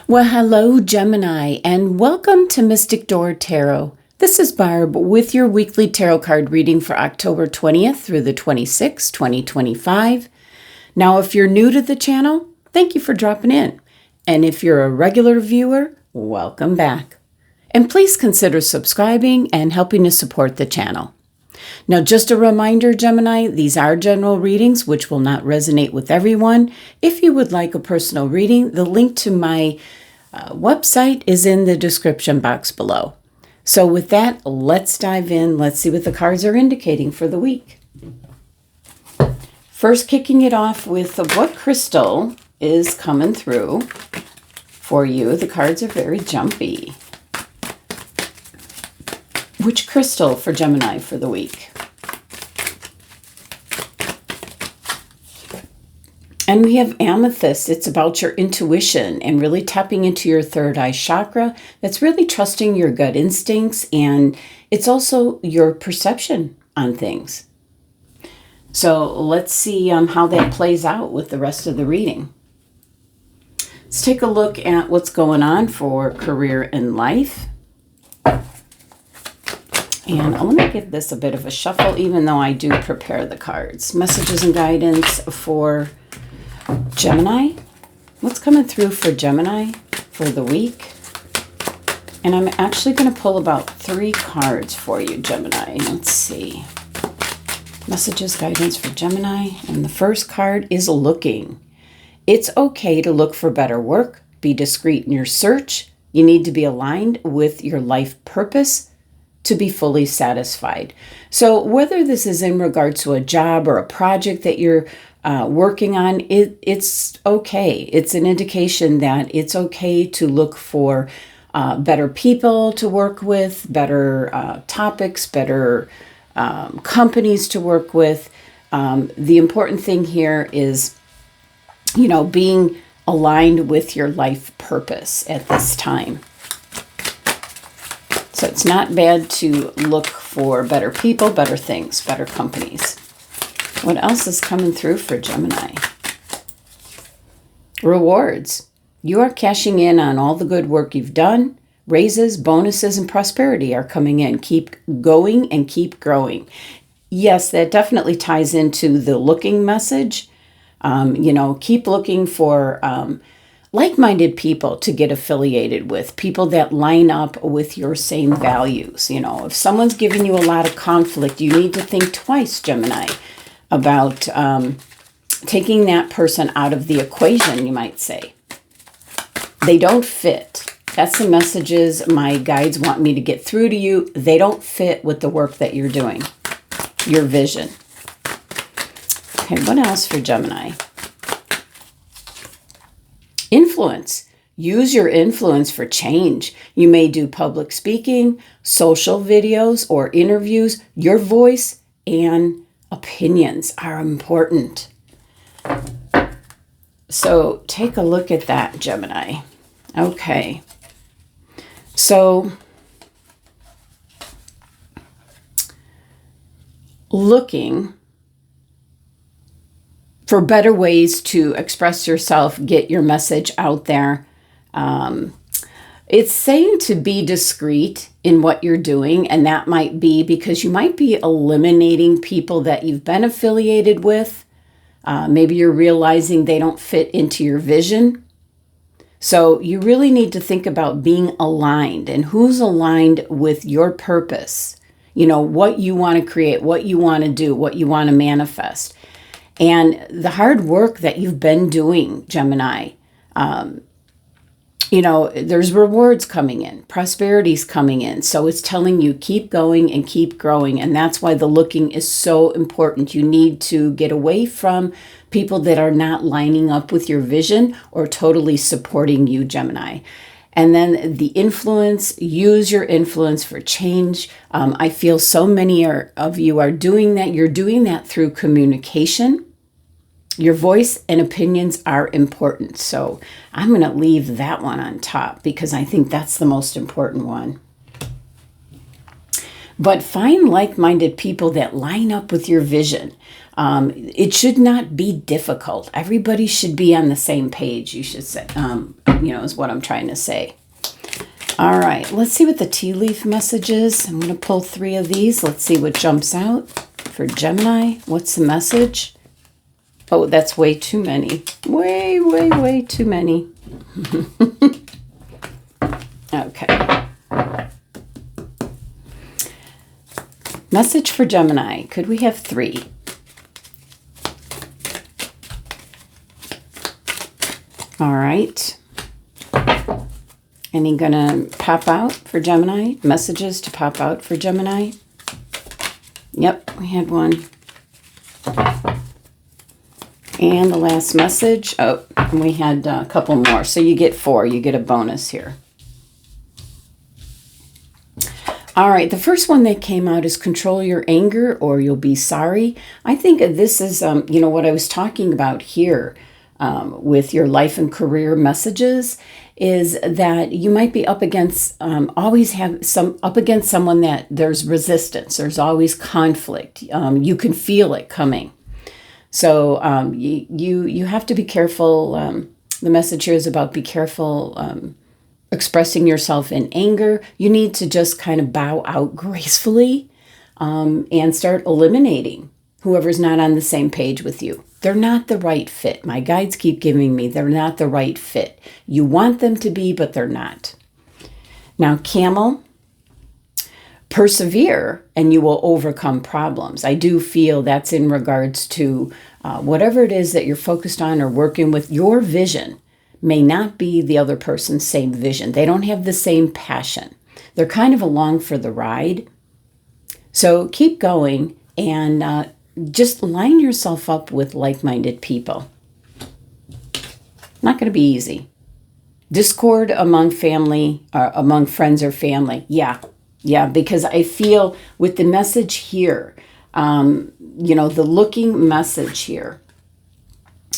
Well, hello, Gemini, and welcome to Mystic Door Tarot. This is Barb with your weekly tarot card reading for October 20th through the 26th, 2025. Now, if you're new to the channel, thank you for dropping in. And if you're a regular viewer, welcome back. And please consider subscribing and helping to support the channel. Now, just a reminder, Gemini, these are general readings which will not resonate with everyone. If you would like a personal reading, the link to my website is in the description box below. So with that, let's dive in. Let's see what the cards are indicating for the week. First, kicking it off with what crystal is coming through for you. The cards are very jumpy. Which crystal for Gemini for the week? And we have amethyst. It's about your intuition and really tapping into your third eye chakra. That's really trusting your gut instincts, and it's also your perception on things. So let's see how that plays out with the rest of the reading. Let's take a look at what's going on for career and life. And let me give this a bit of a shuffle, even though I do prepare the cards. Messages and guidance for Gemini. What's coming through for Gemini for the week? And I'm actually going to pull about 3 cards for you, Gemini. Let's see. Messages, guidance for Gemini. And the first card is looking. It's okay to look for better work. Be discreet in your search. You need to be aligned with your life purpose to be fully satisfied. So whether this is in regards to a job or a project that you're working on, it's okay. It's an indication that it's okay to look for better people to work with, better topics, better companies to work with. The important thing here is, being aligned with your life purpose at this time. So it's not bad to look for better people, better things, better companies. What else is coming through for Gemini? Rewards. You are cashing in on all the good work you've done. Raises, bonuses, and prosperity are coming in. Keep going and keep growing. Yes, that definitely ties into the looking message. Keep looking for like-minded people to get affiliated with, people that line up with your same values. If someone's giving you a lot of conflict, you need to think twice, Gemini, about taking that person out of the equation, you might say. They don't fit. That's the messages my guides want me to get through to you. They don't fit with the work that you're doing, your vision. Okay, what else for Gemini? Influence. Use your influence for change. You may do public speaking, social videos, or interviews. Your voice and opinions are important. So take a look at that, Gemini. Okay. So looking for better ways to express yourself, get your message out there. It's saying to be discreet in what you're doing, and that might be because you might be eliminating people that you've been affiliated with. Maybe you're realizing they don't fit into your vision. So you really need to think about being aligned and who's aligned with your purpose. What you want to create, what you want to do, what you want to manifest. And the hard work that you've been doing, Gemini, there's rewards coming in, prosperity's coming in. So it's telling you keep going and keep growing. And that's why the looking is so important. You need to get away from people that are not lining up with your vision or totally supporting you, Gemini. And then the influence, use your influence for change. I feel so many of you are doing that. You're doing that through communication. Your voice and opinions are important. So I'm going to leave that one on top because I think that's the most important one. But find like-minded people that line up with your vision. It should not be difficult. Everybody should be on the same page, you should say, is what I'm trying to say. All right, let's see what the tea leaf message is. I'm going to pull 3 of these. Let's see what jumps out for Gemini. What's the message? Oh, that's way too many. Way, way, way too many. Okay. Message for Gemini. Could we have 3? All right. Any gonna pop out for Gemini? Messages to pop out for Gemini? Yep, we had one. And the last message. Oh, and we had a couple more. So you get 4. You get a bonus here. All right, the first one that came out is control your anger or you'll be sorry. I think this is, what I was talking about here with your life and career messages is that you might be up against, up against someone that there's resistance. There's always conflict. You can feel it coming. So you have to be careful. The message here is about be careful expressing yourself in anger. You need to just kind of bow out gracefully and start eliminating whoever's not on the same page with you. They're not the right fit. My guides keep giving me they're not the right fit. You want them to be, but they're not. Now, Camel, persevere and you will overcome problems. I do feel that's in regards to whatever it is that you're focused on or working with. Your vision may not be the other person's same vision. They don't have the same passion. They're kind of along for the ride. So keep going and just line yourself up with like-minded people. Not going to be easy. Discord among family, or among friends or family. Yeah, because I feel with the message here, the looking message here,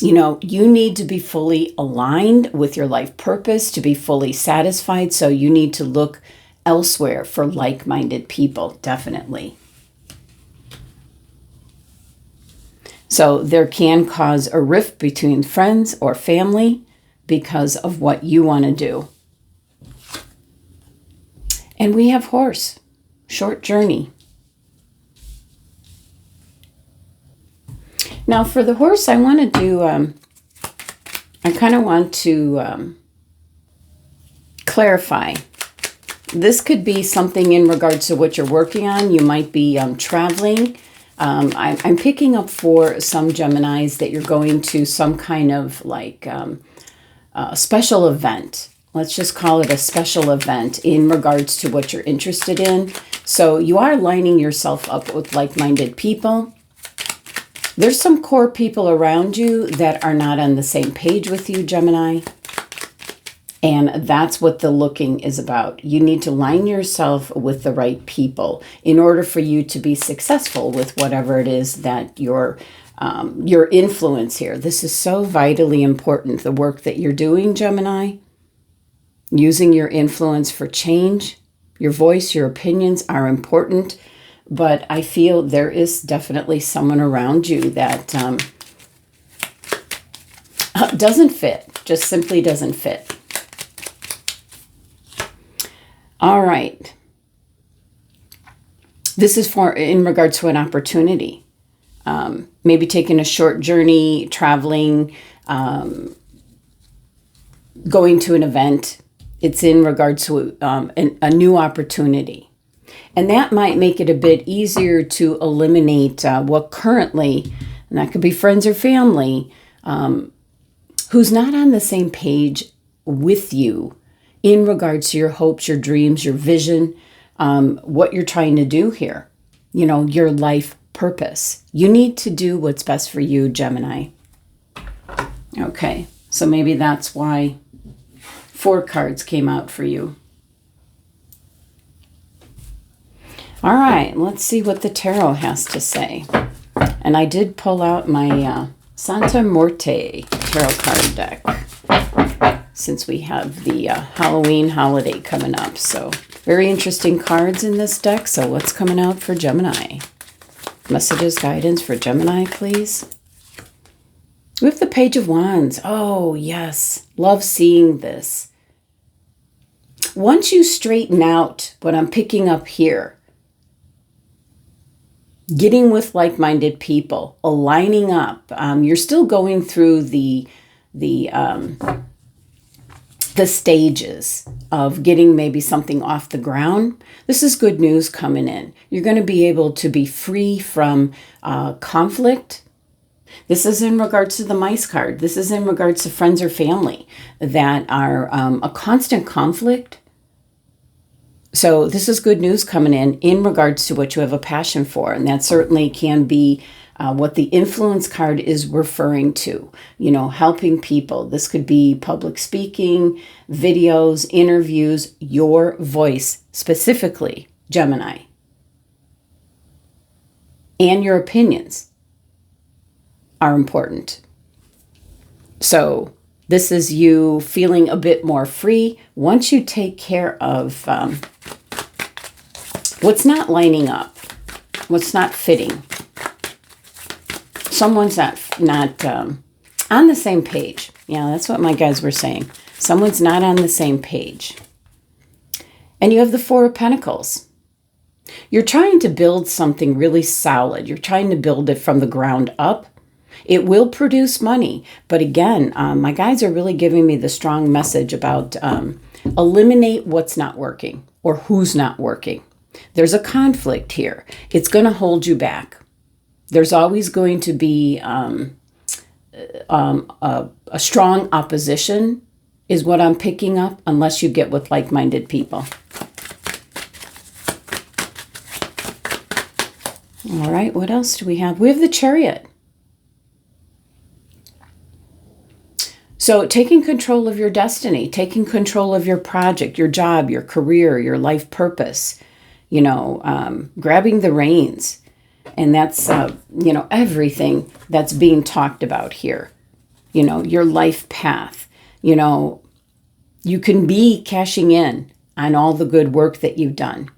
you need to be fully aligned with your life purpose to be fully satisfied. So you need to look elsewhere for like-minded people, definitely. So there can cause a rift between friends or family because of what you want to do. And we have horse, short journey. Now for the horse, I want to do, I kind of want to clarify. This could be something in regards to what you're working on. You might be traveling. I'm picking up for some Geminis that you're going to some kind of like special event. Let's just call it a special event in regards to what you're interested in. So you are lining yourself up with like-minded people. There's some core people around you that are not on the same page with you, Gemini. And that's what the looking is about. You need to line yourself with the right people in order for you to be successful with whatever it is that your influence here. This is so vitally important, the work that you're doing, Gemini. Using your influence for change. Your voice, your opinions are important. But I feel there is definitely someone around you that doesn't fit. Just simply doesn't fit. All right. This is in regards to an opportunity. Maybe taking a short journey, traveling, going to an event. It's in regards to a new opportunity. And that might make it a bit easier to eliminate what currently, and that could be friends or family, who's not on the same page with you in regards to your hopes, your dreams, your vision, what you're trying to do here, your life purpose. You need to do what's best for you, Gemini. Okay, so maybe that's why 4 cards came out for you. All right, let's see what the tarot has to say. And I did pull out my Santa Muerte tarot card deck since we have the Halloween holiday coming up. So Very interesting cards in this deck. So what's coming out for Gemini? Messages, guidance for Gemini, please. We have the Page of Wands. Oh, yes. Love seeing this. Once you straighten out what I'm picking up here, getting with like-minded people, aligning up, you're still going through the stages of getting maybe something off the ground. This is good news coming in. You're going to be able to be free from conflict. This is in regards to the mice card. This is in regards to friends or family that are a constant conflict. So this is good news coming in regards to what you have a passion for. And that certainly can be what the influence card is referring to, you know, helping people. This could be public speaking, videos, interviews, your voice specifically, Gemini, and your opinions are important. So this is you feeling a bit more free once you take care of what's not lining up, what's not fitting. Someone's not on the same page. Yeah, that's what my guys were saying. Someone's not on the same page. And you have the Four of Pentacles. You're trying to build something really solid. You're trying to build it from the ground up. It will produce money. But again, my guys are really giving me the strong message about eliminate what's not working or who's not working. There's a conflict here. It's going to hold you back. There's always going to be a strong opposition is what I'm picking up unless you get with like-minded people. All right, what else do we have? We have the Chariot. So taking control of your destiny, taking control of your project, your job, your career, your life purpose, you know, grabbing the reins. And that's, you know, everything that's being talked about here. You know, your life path. You know, you can be cashing in on all the good work that you've done.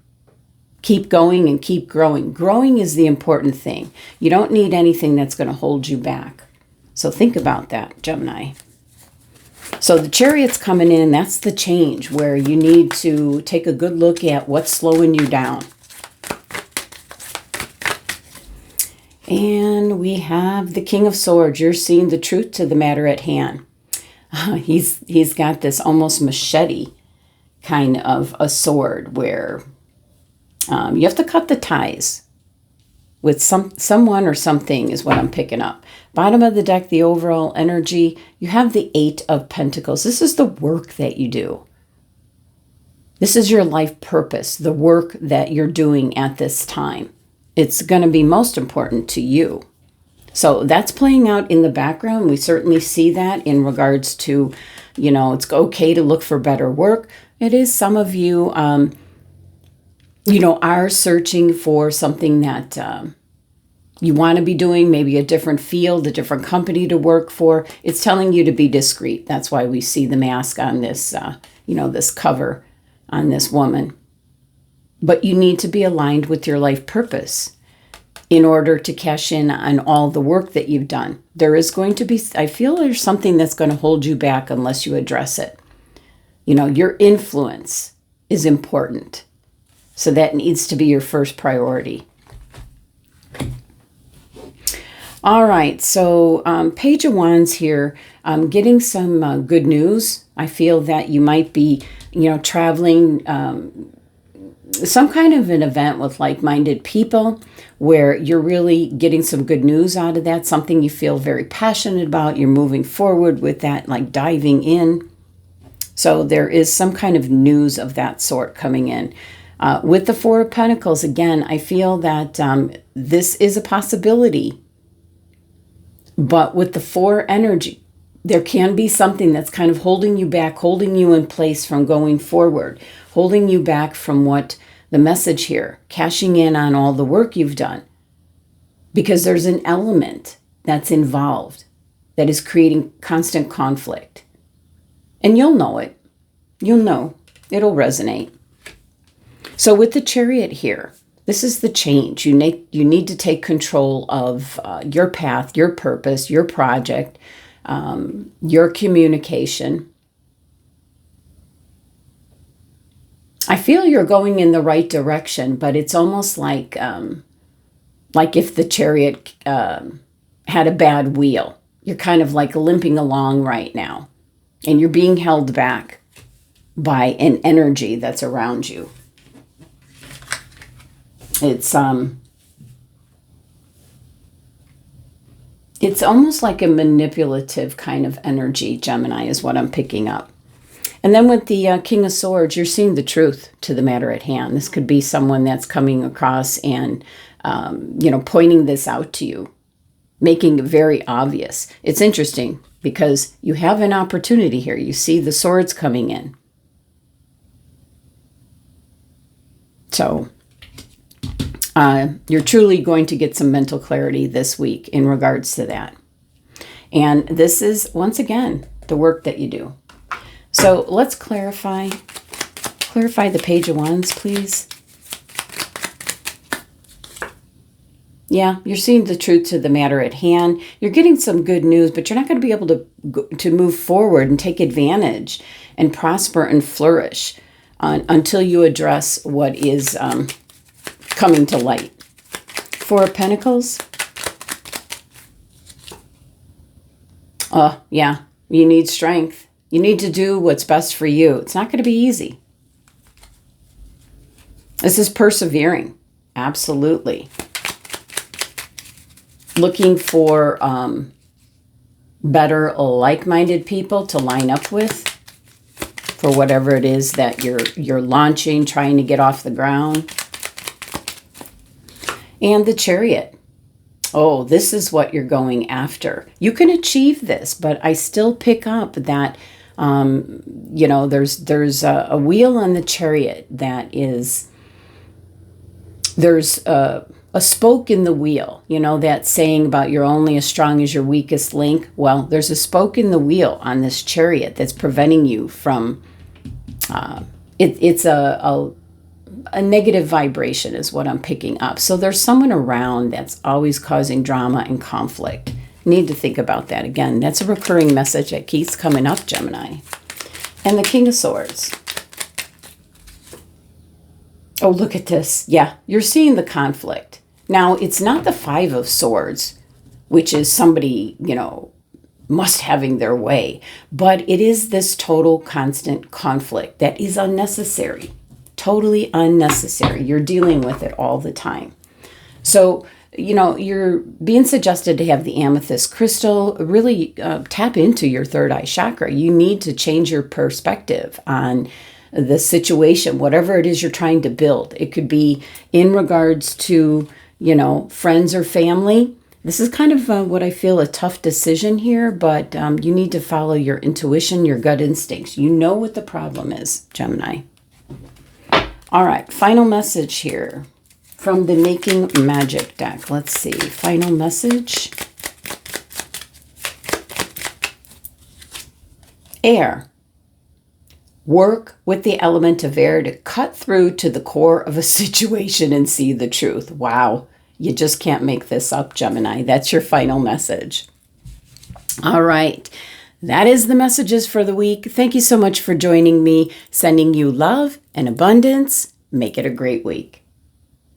Keep going and keep growing. Growing is the important thing. You don't need anything that's going to hold you back. So think about that, Gemini. So the Chariot's coming in. That's the change where you need to take a good look at what's slowing you down. And we have the King of Swords. You're seeing the truth to the matter at hand. He's got this almost machete kind of a sword where you have to cut the ties with someone or something is what I'm picking up. Bottom of the deck, the overall energy, you have the Eight of Pentacles. This is the work that you do. This is your life purpose, the work that you're doing at this time. It's going to be most important to you. So that's playing out in the background. We certainly see that in regards to, you know, it's okay to look for better work. It is some of you, you know, are searching for something that you want to be doing, maybe a different field, a different company to work for. It's telling you to be discreet. That's why we see the mask on this, you know, this cover on this woman. But you need to be aligned with your life purpose in order to cash in on all the work that you've done. There is going to be, I feel there's something that's going to hold you back unless you address it. You know, your influence is important. So that needs to be your first priority. All right, so Page of Wands here, getting some good news. I feel that you might be, you know, traveling, some kind of an event with like-minded people where you're really getting some good news out of that, something you feel very passionate about. You're moving forward with that, like diving in. So there is some kind of news of that sort coming in. With the Four of Pentacles, again, I feel that this is a possibility. But with the Four energy, there can be something that's kind of holding you back, holding you in place from going forward, holding you back from what the message here, cashing in on all the work you've done. Because there's an element that's involved that is creating constant conflict. And you'll know it. You'll know. It'll resonate. So with the Chariot here, this is the change. You need to take control of your path, your purpose, your project, your communication. I feel you're going in the right direction, but it's almost like if the Chariot had a bad wheel. You're kind of like limping along right now, and you're being held back by an energy that's around you. It's almost like a manipulative kind of energy, Gemini, is what I'm picking up. And then with the King of Swords, you're seeing the truth to the matter at hand. This could be someone that's coming across and, pointing this out to you, making it very obvious. It's interesting because you have an opportunity here. You see the swords coming in. So you're truly going to get some mental clarity this week in regards to that. And this is, once again, the work that you do. So let's clarify the Page of Wands, please. Yeah, you're seeing the truth to the matter at hand. You're getting some good news, but you're not going to be able to move forward and take advantage and prosper and flourish until you address what is coming to light. Four of Pentacles. Yeah, you need strength. You need to do what's best for you. It's not going to be easy. This is persevering. Absolutely. Looking for better like-minded people to line up with for whatever it is that you're launching, trying to get off the ground. And the Chariot. Oh, this is what you're going after. You can achieve this, but I still pick up that there's a wheel on the Chariot that is, there's a spoke in the wheel, that saying about you're only as strong as your weakest link. Well, there's a spoke in the wheel on this Chariot that's preventing you from, it's a negative vibration is what I'm picking up. So there's someone around that's always causing drama and conflict. Need to think about that again. That's a recurring message that keeps coming up, Gemini. And the King of Swords. Oh, look at this. Yeah, you're seeing the conflict. Now, it's not the Five of Swords, which is somebody, must having their way. But it is this total constant conflict that is unnecessary. Totally unnecessary. You're dealing with it all the time. So, you're being suggested to have the amethyst crystal, really tap into your third eye chakra. You need to change your perspective on the situation, whatever it is you're trying to build. It could be in regards to, friends or family. This is kind of what I feel a tough decision here, but you need to follow your intuition, your gut instincts. You know what the problem is, Gemini. All right, final message here from the Making Magic deck. Let's see, final message. Air. Work with the element of air to cut through to the core of a situation and see the truth. Wow, you just can't make this up, Gemini. That's your final message. All right, that is the messages for the week. Thank you so much for joining me. Sending you love and abundance. Make it a great week.